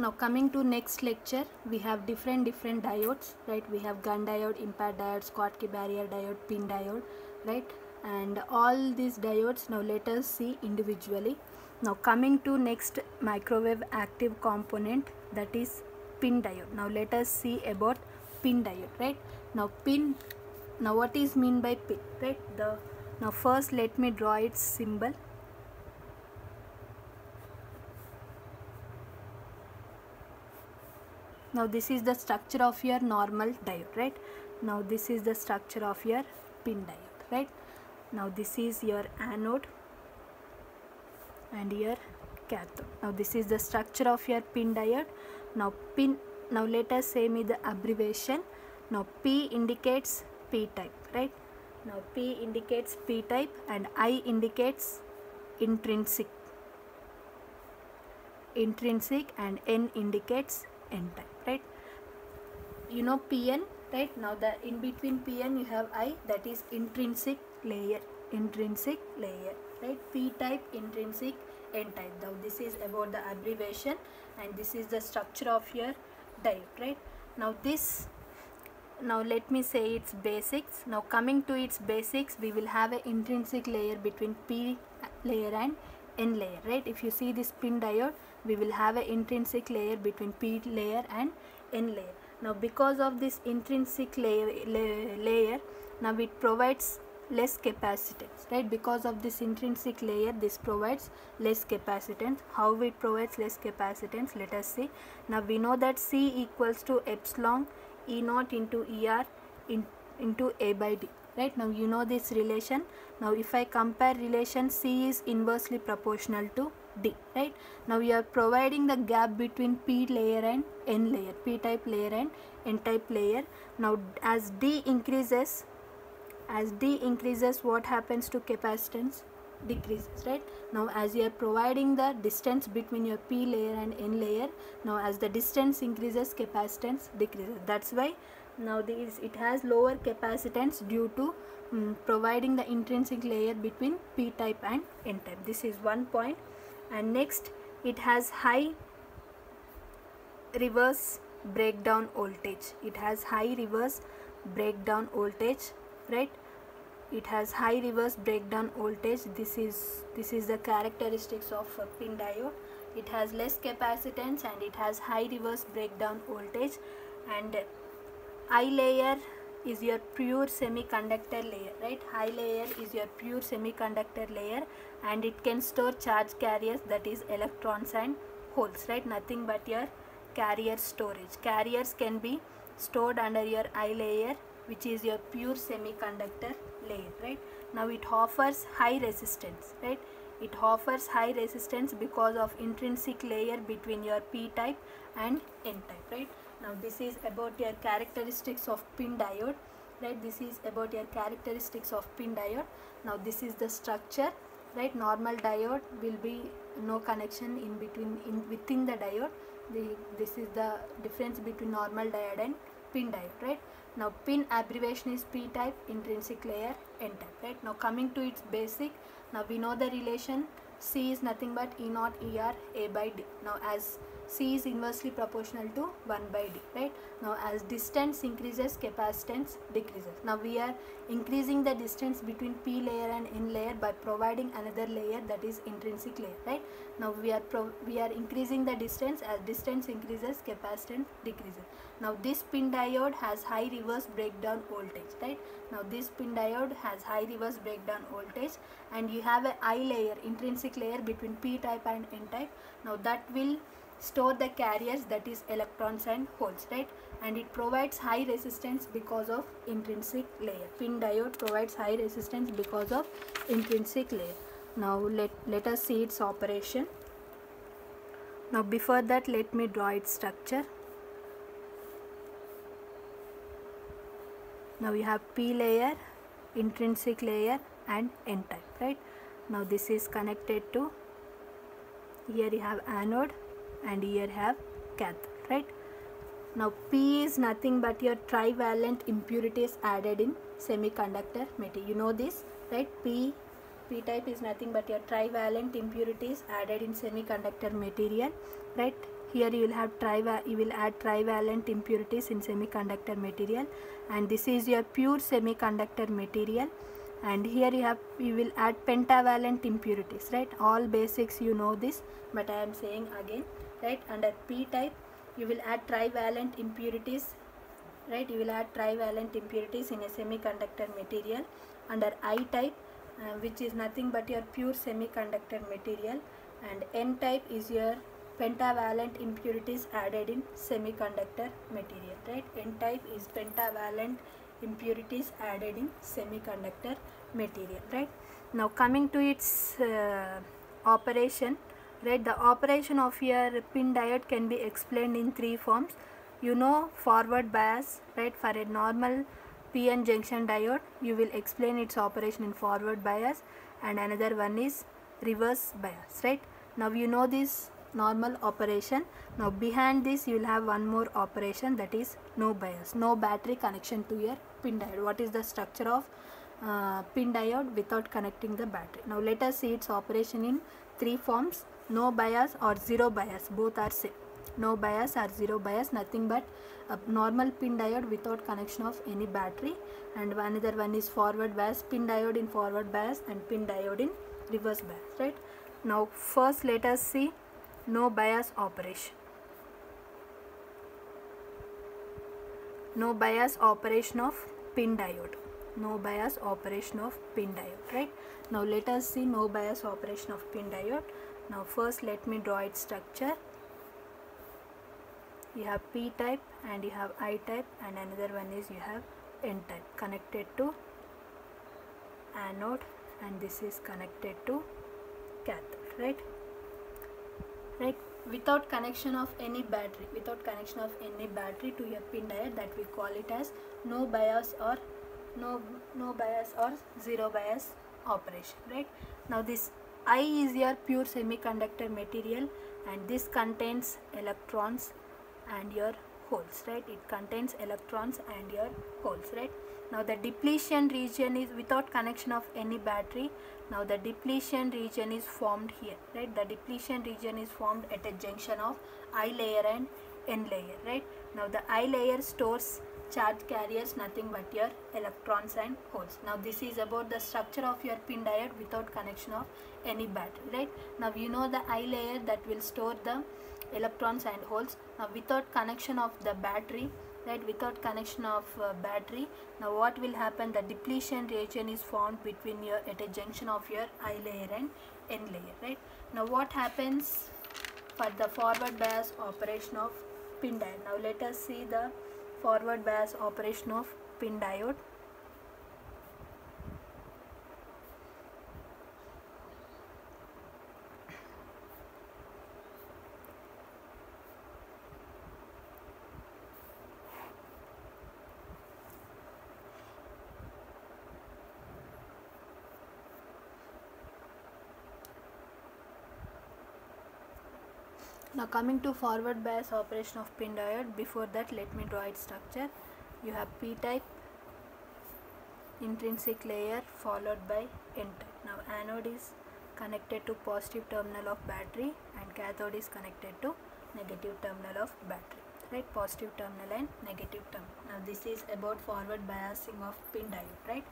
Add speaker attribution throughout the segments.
Speaker 1: Now coming to next lecture, we have different diodes, right? We have gun diode, impact diode, Schottky barrier diode, pin diode, right? And all these diodes, now let us see individually. Now coming to next microwave active component, that is pin diode. Now let us see about pin diode, right? Now what is mean by pin, right? Now first let me draw its symbol. Now this is the structure of your normal diode, right? Now this is the structure of your pin diode, right? Now this is your anode and your cathode. Now this is the structure of your pin diode. Now let us say me the abbreviation. Now P indicates P type, right? Now P indicates P type and I indicates intrinsic and N indicates N type, right? You know PN, right? Now the in between PN you have I, that is intrinsic layer, right? P type, intrinsic, N type. Now this is about the abbreviation and this is the structure of your diode, right? Now let me say its basics. Now coming to its basics, we will have an intrinsic layer between P layer and N layer, right? If you see this pin diode, we will have an intrinsic layer between P layer and N layer. Now because of this intrinsic layer, now it provides less capacitance, right? Because of this intrinsic layer, this provides less capacitance. How it provides less capacitance, let us see. Now we know that C equals to epsilon E naught into ER into A by D, right? Now you know this relation. Now if I compare relation, C is inversely proportional to D, right? Now we are providing the gap between P layer and N layer, P type layer and N type layer. Now as D increases, what happens to capacitance? Decreases, right? Now as you are providing the distance between your P layer and N layer, now as the distance increases, capacitance decreases. That's why now it has lower capacitance due to providing the intrinsic layer between P type and N type. This is one point. And next, it has high reverse breakdown voltage. It has high reverse breakdown voltage, right? It has high reverse breakdown voltage. This is the characteristics of a pin diode. It has less capacitance and it has high reverse breakdown voltage. And I layer is your pure semiconductor layer, right? High layer is your pure semiconductor layer and it can store charge carriers, that is electrons and holes, right? Nothing but your carrier storage. Carriers can be stored under your I layer, which is your pure semiconductor layer, right? Now it offers high resistance, right? It offers high resistance because of intrinsic layer between your P type and N type, right? Now this is about your characteristics of pin diode, right? This is about your characteristics of pin diode. Now this is the structure, right? Normal diode will be no connection in between within the diode. This is the difference between normal diode and pin diode, right? Now pin abbreviation is P type, intrinsic layer, N type, right? Now coming to its basic, now we know the relation C is nothing but E naught ER A by D. Now as C is inversely proportional to 1 by D, right? Now as distance increases, capacitance decreases. Now we are increasing the distance between P layer and N layer by providing another layer, that is intrinsic layer, right? Now we are increasing the distance. As distance increases, capacitance decreases. Now this pin diode has high reverse breakdown voltage, right? Now this pin diode has high reverse breakdown voltage and you have a I layer, intrinsic layer between P type and N type. Now that will store the carriers, that is electrons and holes, right? And it provides high resistance because of intrinsic layer. Pin diode provides high resistance because of intrinsic layer. Now let us see its operation. Now before that, let me draw its structure. Now you have P layer, intrinsic layer and N type, right? Now this is connected to, here you have anode and here have cathode, right? Now P is nothing but your trivalent impurities added in semiconductor material. You know this, right? P type is nothing but your trivalent impurities added in semiconductor material, right? here you will have you will add trivalent impurities in semiconductor material, and this is your pure semiconductor material. And here you will add pentavalent impurities, right? All basics you know this, but I am saying again, right? Under P type you will add trivalent impurities, right? You will add trivalent impurities in a semiconductor material. Under I type, which is nothing but your pure semiconductor material, and N type is your pentavalent impurities added in semiconductor material, right? N type is pentavalent impurities added in semiconductor material, right? Now coming to its operation, right? The operation of your PIN diode can be explained in three forms. You know, forward bias, right? For a normal PN junction diode, you will explain its operation in forward bias, and another one is reverse bias, right? Now you know this normal operation. Now behind this you will have one more operation, that is no bias, no battery connection to your PIN diode. What is the structure of PIN diode without connecting the battery? Now let us see its operation in three forms: no bias or zero bias, both are same. No bias or zero bias, nothing but a normal PIN diode without connection of any battery, and another one is forward bias, PIN diode in forward bias and PIN diode in reverse bias, right? Now first let us see no bias operation. No bias operation of PIN diode. No bias operation of PIN diode, right? Now let us see no bias operation of PIN diode. Now first let me draw its structure. You have P type and you have I type, and another one is you have N type connected to anode, and this is connected to cathode, right? Right, without connection of any battery, to your PIN diode, that we call it as no bias or no bias or zero bias operation, right? Now this I is your pure semiconductor material, and this contains electrons and your holes, right? It contains electrons and your holes, right? Now the depletion region is without connection of any battery. Now the depletion region is formed here, right? The depletion region is formed at a junction of I layer and N layer, right? Now the I layer stores charge carriers, nothing but your electrons and holes. Now this is about the structure of your PIN diode without connection of any battery, right? Now you know the I layer that will store the electrons and holes. Now without connection of the battery, right? Without connection of battery, now what will happen? The depletion region is formed between your at a junction of your I layer and N layer, right? Now what happens for the forward bias operation of PIN diode? Now let us see the forward bias operation of PIN diode. Now coming to forward bias operation of PIN diode, before that let me draw its structure. You have P type intrinsic layer followed by N type. Now anode is connected to positive terminal of battery and cathode is connected to negative terminal of battery, right? Positive terminal and negative terminal. Now this is about forward biasing of PIN diode, right?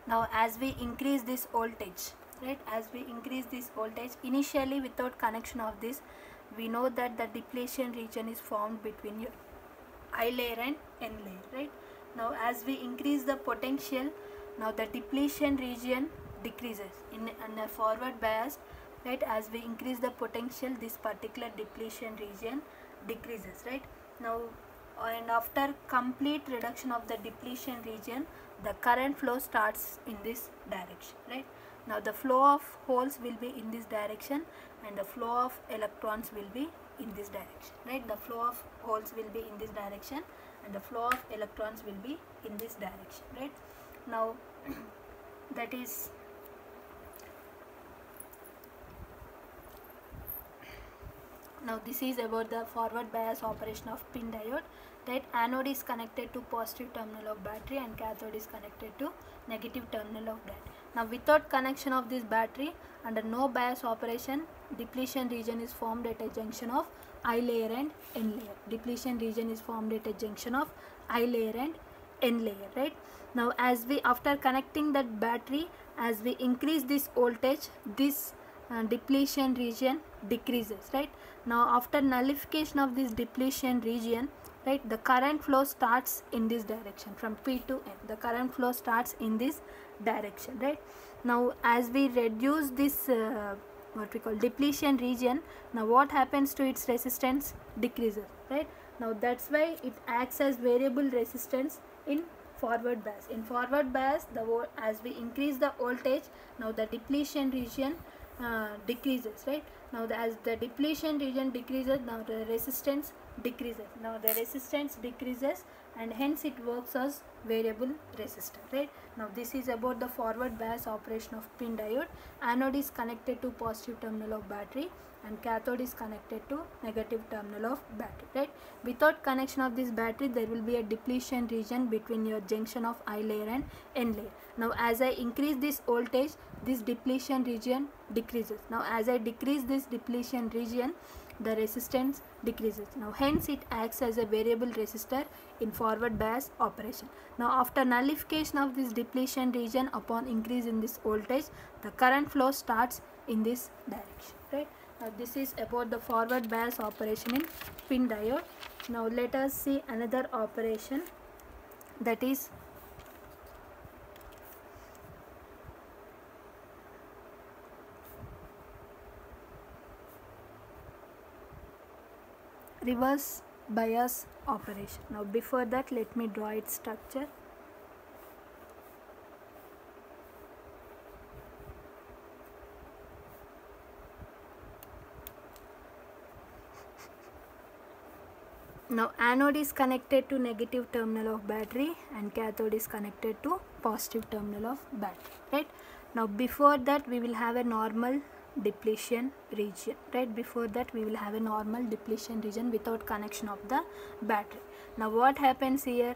Speaker 1: Now as we increase this voltage, right? As we increase this voltage, initially without connection of this, we know that the depletion region is formed between your I layer and N layer, right? Now as we increase the potential, now the depletion region decreases in a forward bias, right? As we increase the potential, this particular depletion region decreases, right? Now and after complete reduction of the depletion region, the current flow starts in this direction, right? Now the flow of holes will be in this direction and the flow of electrons will be in this direction, right? The flow of holes will be in this direction and the flow of electrons will be in this direction, right? Now that is now this is about the forward bias operation of PIN diode, right? Anode is connected to positive terminal of battery and cathode is connected to negative terminal of that. Now without connection of this battery, under no bias operation, Depletion region is formed at a junction of I layer and N layer. Depletion region is formed at a junction of I layer and N layer, right? Now as we, after connecting that battery, as we increase this voltage, this depletion region decreases, right? Now after nullification of this depletion region, right, the current flow starts in this direction from P to N. The current flow starts in this direction, right? Now as we reduce this what we call depletion region, now what happens to its resistance? Decreases, right? Now that's why it acts as variable resistance in forward bias. In forward bias, as we increase the voltage, now the depletion region decreases, right? Now as the depletion region decreases, now the resistance decreases. Now the resistance decreases, and hence it works as variable resistor, right? Now this is about the forward bias operation of PIN diode. Anode is connected to positive terminal of battery and cathode is connected to negative terminal of battery, right? Without connection of this battery, there will be a depletion region between your junction of I layer and N layer. Now as I increase this voltage, this depletion region decreases. Now as I decrease this depletion region, the resistance decreases. Now hence it acts as a variable resistor in forward bias operation. Now after nullification of this depletion region, upon increase in this voltage, the current flow starts in this direction, right? Now this is about the forward bias operation in PIN diode. Now let us see another operation, that is reverse bias operation. Now before that, let me draw its structure. Now anode is connected to negative terminal of battery and cathode is connected to positive terminal of battery, right? Now before that we will have a normal depletion region, right? Before that we will have a normal depletion region without connection of the battery. Now what happens here?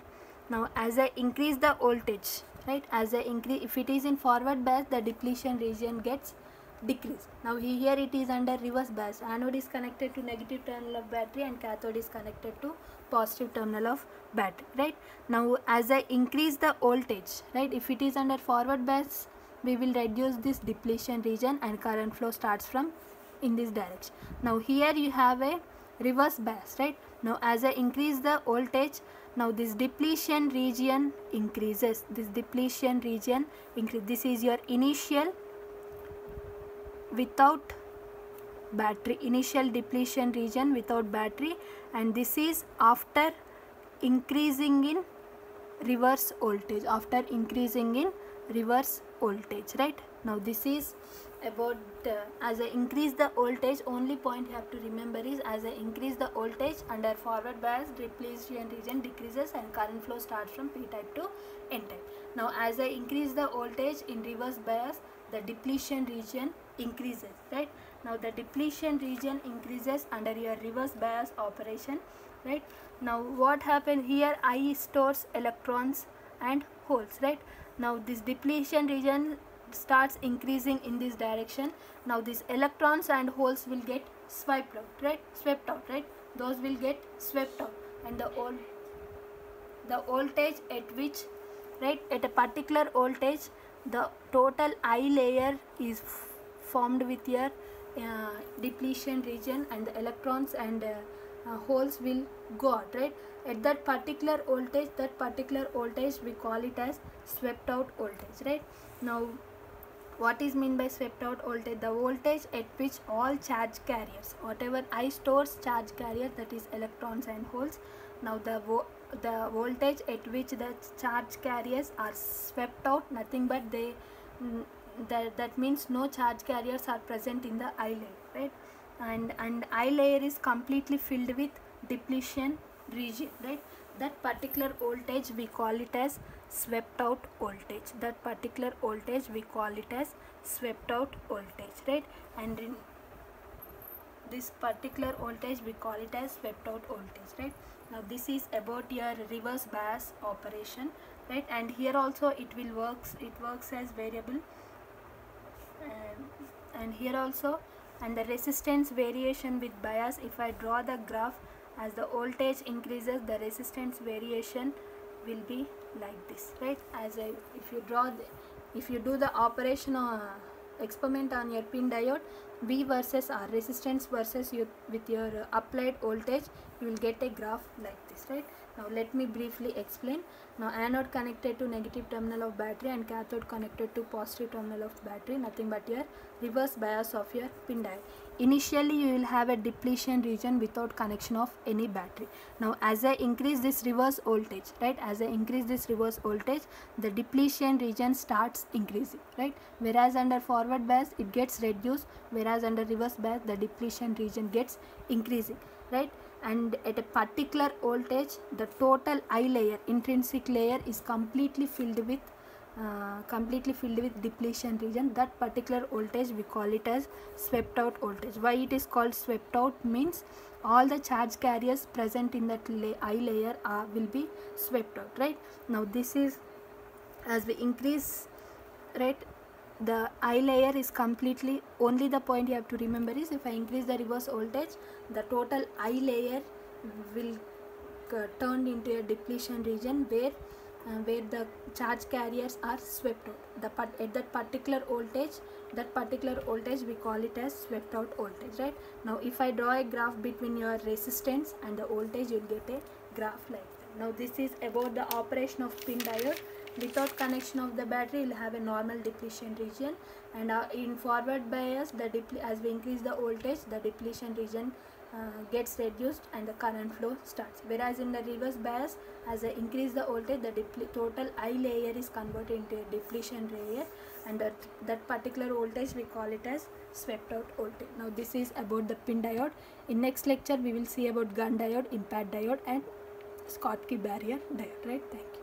Speaker 1: Now as I increase the voltage, right, as I increase, if it is in forward bias, the depletion region gets decrease. Now here it is under reverse bias. Anode is connected to negative terminal of battery and cathode is connected to positive terminal of battery, right? Now as I increase the voltage, right, if it is under forward bias, we will reduce this depletion region and current flow starts from in this direction. Now here you have a reverse bias, right? Now as I increase the voltage, now this depletion region increases. This depletion region increase. This is your initial without battery, initial depletion region without battery, and this is after increasing in reverse voltage, after increasing in reverse voltage, right? Now this is about as I increase the voltage, only point you have to remember is as I increase the voltage under forward bias, depletion region decreases and current flow starts from P type to N type. Now as I increase the voltage in reverse bias, the depletion region increases, right? Now the depletion region increases under your reverse bias operation, right? Now what happened here? I stores electrons and holes, right? Now this depletion region starts increasing in this direction. Now these electrons and holes will get swept out, right? Swept out, right? Those will get swept out, and the voltage at which, right, at a particular voltage, the total I layer is formed with your depletion region, and the electrons and holes will go out, right? At that particular voltage we call it as swept out voltage, right? Now what is mean by swept out voltage? The voltage at which all charge carriers, whatever I stores charge carrier, that is electrons and holes, now the voltage at which the charge carriers are swept out, nothing but they that means no charge carriers are present in the I layer, right? And I layer is completely filled with depletion region, right? That particular voltage we call it as swept out voltage. That particular voltage we call it as swept out voltage, right? And in this particular voltage we call it as swept out voltage, right? Now this is about your reverse bias operation, right? And here also it works as variable, and here also And the resistance variation with bias, if I draw the graph, as the voltage increases, the resistance variation will be like this, right? If you do the operation experiment on your pin diode, V versus R, resistance versus with your applied voltage, you will get a graph like this, right? Now let me briefly explain. Now anode connected to negative terminal of battery and cathode connected to positive terminal of battery, nothing but your reverse bias of your pin diode. Initially you will have a depletion region without connection of any battery. Now as I increase this reverse voltage, right, as I increase this reverse voltage, the depletion region starts increasing, right? Whereas under forward bias it gets reduced, whereas under reverse bias the depletion region gets increasing, right? And at a particular voltage, the total I layer, intrinsic layer, is completely filled with depletion region. That particular voltage we call it as swept out voltage. Why it is called swept out means all the charge carriers present in that I layer will be swept out, right? Now this is, as we increase, right, the I layer is completely, only the point you have to remember is, if I increase the reverse voltage, the total I layer will turn into a depletion region where the charge carriers are swept out. At that particular voltage we call it as swept out voltage, right? Now if I draw a graph between your resistance and the voltage, you will get a graph like that. Now this is about the operation of pin diode. Without connection of the battery, you will have a normal depletion region, and in forward bias, as we increase the voltage, the depletion region gets reduced and the current flow starts. Whereas in the reverse bias, as I increase the voltage, the total I layer is converted into a depletion layer, and that particular voltage we call it as swept out voltage. Now this is about the pin diode. In next lecture we will see about gun diode, impact diode, and Schottky barrier diode, right? Thank you.